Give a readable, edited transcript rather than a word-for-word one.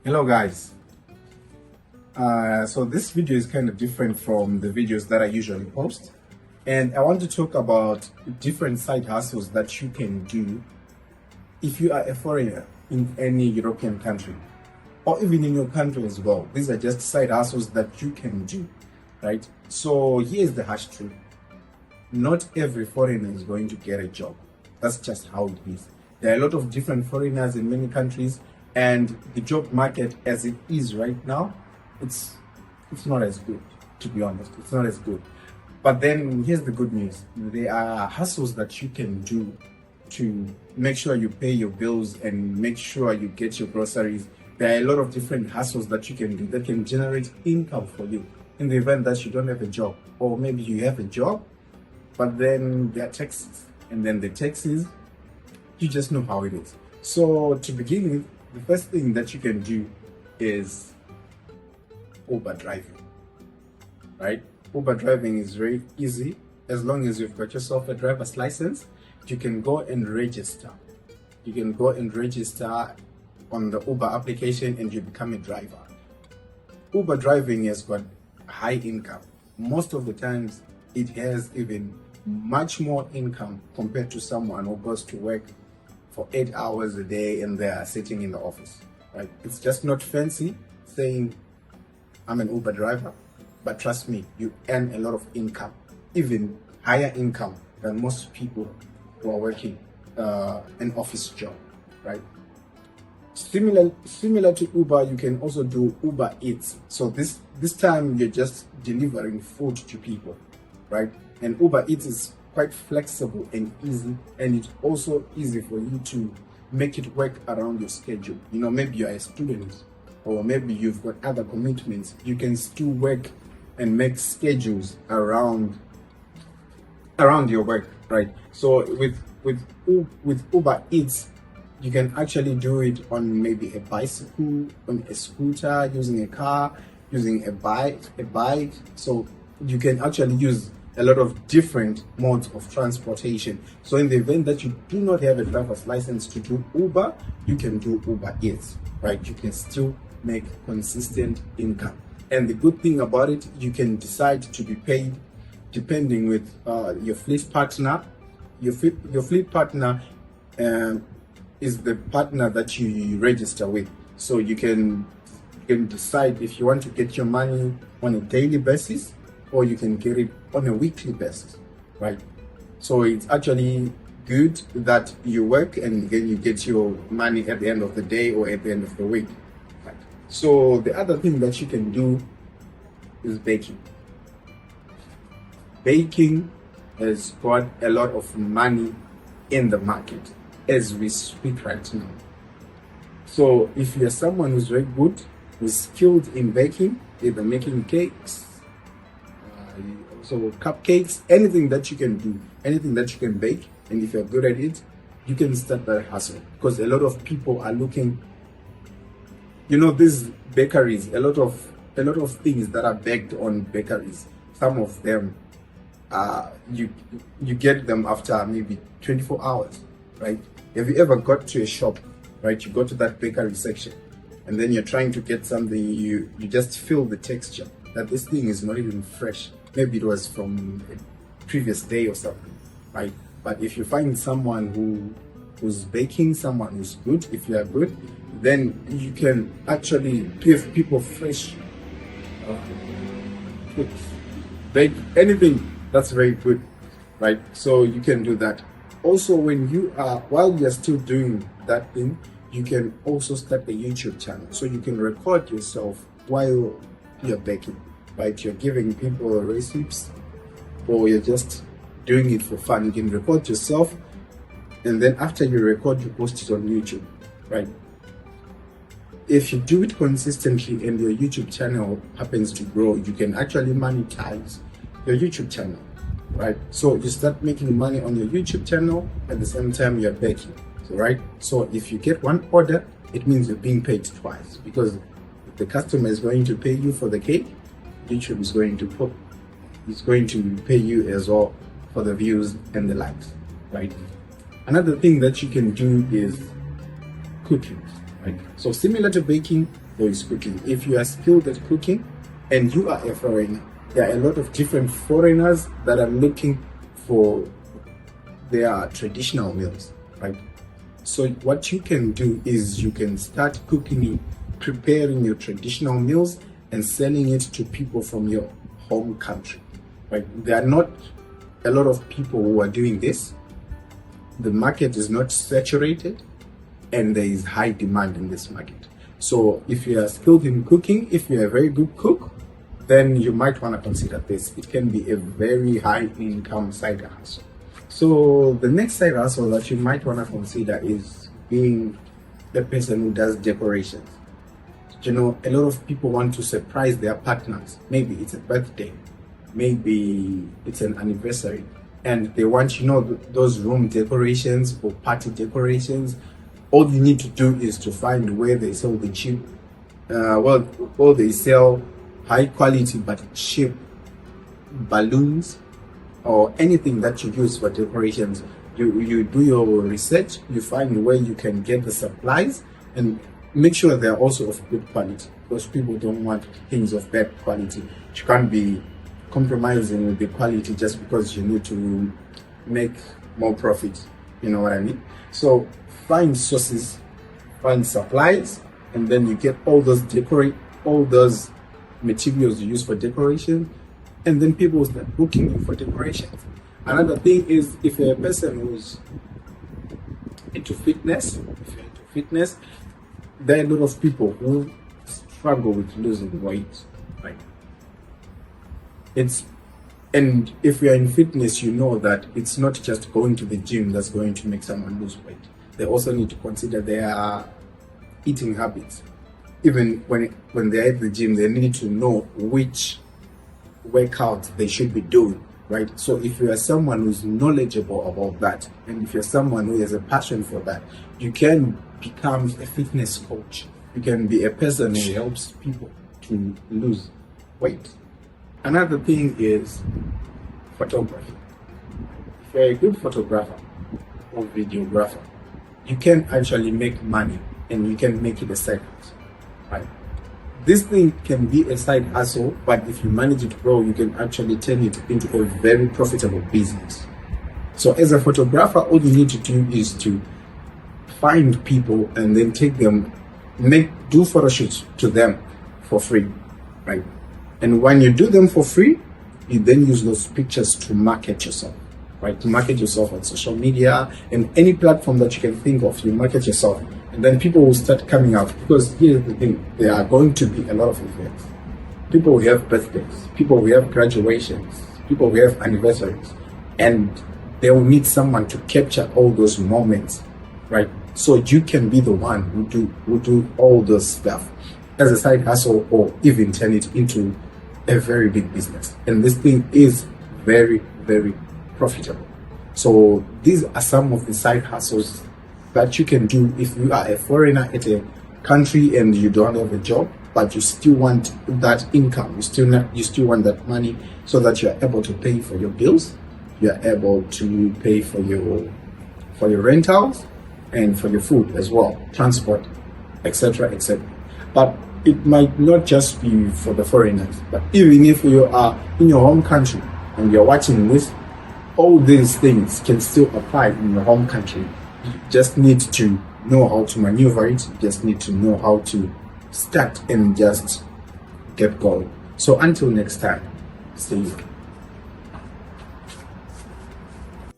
Hello guys. So this video is kind of different from the videos that I usually post, and I want to talk about different side hustles that you can do if you are a foreigner in any European country or even in your country as well. These are just side hustles that you can do, right? So here's the harsh truth. Not every foreigner is going to get a job. That's just how it is. There are a lot of different foreigners in many countries, and the job market as it is right now, it's not as good, to be honest. It's not as good. But then here's the good news. There are hustles that you can do to make sure you pay your bills and make sure you get your groceries. There are a lot of different hustles that you can do that can generate income for you in the event that you don't have a job, or maybe you have a job but then there are taxes, and then the taxes, you just know how it is. So to begin with, the first thing that you can do is Uber driving, right? Uber driving is very easy. As long as you've got yourself a driver's license, you can go and register. You can go and register on the Uber application and you become a driver. Uber driving has got high income. Most of the times it has even much more income compared to someone who goes to work for 8 hours a day and they are sitting in the office, right? It's just not fancy saying I'm an Uber driver, but trust me, you earn a lot of income, even higher income than most people who are working an office job, right? Similar to Uber, you can also do Uber Eats. So this time you're just delivering food to people, right? And Uber Eats is quite flexible and easy, and it's also easy for you to make it work around your schedule. You know, maybe you're a student or maybe you've got other commitments. You can still work and make schedules around your work, right? So with Uber Eats, you can actually do it on maybe a bicycle, on a scooter, using a car, using a bike. So you can actually use a lot of different modes of transportation. So in the event that you do not have a driver's license to do Uber, you can do Uber Eats, right? You can still make consistent income. And the good thing about it, you can decide to be paid depending with your fleet partner. Your fleet partner is the partner that you register with. So you can decide if you want to get your money on a daily basis, or you can get it on a weekly basis, right? So it's actually good that you work and then you get your money at the end of the day or at the end of the week, right? So the other thing that you can do is baking. Baking has got a lot of money in the market as we speak right now. So if you're someone who's very good, who's skilled in baking, either making cakes, so cupcakes, anything that you can do, anything that you can bake, and if you're good at it, you can start that hustle. Because a lot of people are looking, you know, these bakeries, a lot of things that are baked on bakeries, some of them you get them after maybe 24 hours, right? Have you ever got to a shop, right? You go to that bakery section and then you're trying to get something, you just feel the texture that this thing is not even fresh. Maybe it was from a previous day or something, right? But if you find someone who's baking, someone who's good, if you are good, then you can actually give people fresh food. Bake anything that's very good, right? So you can do that. Also, while you're still doing that thing, you can also start a YouTube channel. So you can record yourself while you're baking, right? You're giving people recipes, or you're just doing it for fun. You can record yourself, and then after you record, you post it on YouTube, right? If you do it consistently and your YouTube channel happens to grow, you can actually monetize your YouTube channel, right? So you start making money on your YouTube channel at the same time you're baking, right? So if you get one order, it means you're being paid twice, because the customer is going to pay you for the cake, YouTube is going to pay you as well for the views and the likes, right? Another thing that you can do is cooking, right? So similar to baking, or is cooking. If you are skilled at cooking and you are a foreigner, there are a lot of different foreigners that are looking for their traditional meals, right? So what you can do is you can start preparing your traditional meals and selling it to people from your home country, right? There are not a lot of people who are doing this. The market is not saturated and there is high demand in this market. So if you are skilled in cooking, if you're a very good cook, then you might want to consider this. It can be a very high income side hustle. So the next side hustle that you might want to consider is being the person who does decorations. You know, a lot of people want to surprise their partners. Maybe it's a birthday, maybe it's an anniversary, and they want, you know, those room decorations or party decorations. All you need to do is to find where they sell the cheap, they sell high quality but cheap balloons or anything that you use for decorations. You do your research, you find where you can get the supplies, and make sure they're also of good quality, because people don't want things of bad quality. You can't be compromising with the quality just because you need to make more profit. You know what I mean? So find sources, find supplies, and then you get all those materials you use for decoration, and then people will start booking you for decorations. Another thing is, if you're a person who's into fitness, there are a lot of people who struggle with losing weight, right? And if you're in fitness, you know that it's not just going to the gym that's going to make someone lose weight. They also need to consider their eating habits. Even when they're at the gym, they need to know which workouts they should be doing, right? So if you are someone who's knowledgeable about that, and if you're someone who has a passion for that, you can become a fitness coach. You can be a person who helps people to lose weight. Another thing is photography. If you're a good photographer or videographer, you can actually make money and you can make it a side hustle, right? This thing can be a side hustle, but if you manage it well, you can actually turn it into a very profitable business. So as a photographer, all you need to do is to find people and then take them, do photo shoots to them for free, right? And when you do them for free, you then use those pictures to market yourself, right? To market yourself on social media and any platform that you can think of, you market yourself. And then people will start coming out, because here's the thing, there are going to be a lot of events. People will have birthdays, people will have graduations, people will have anniversaries, and they will need someone to capture all those moments, right? So you can be the one who do all those stuff as a side hustle, or even turn it into a very big business. And this thing is very, very profitable. So these are some of the side hustles that you can do if you are a foreigner at a country and you don't have a job, but you still want that income, you still want that money, so that you're able to pay for your bills, you're able to pay for your rentals and for your food as well, transport, etc., etc. But it might not just be for the foreigners, but even if you are in your home country and you're watching this, all these things can still apply in your home country. You just need to know how to maneuver it. You just need to know how to start and just get going. So until next time, see you.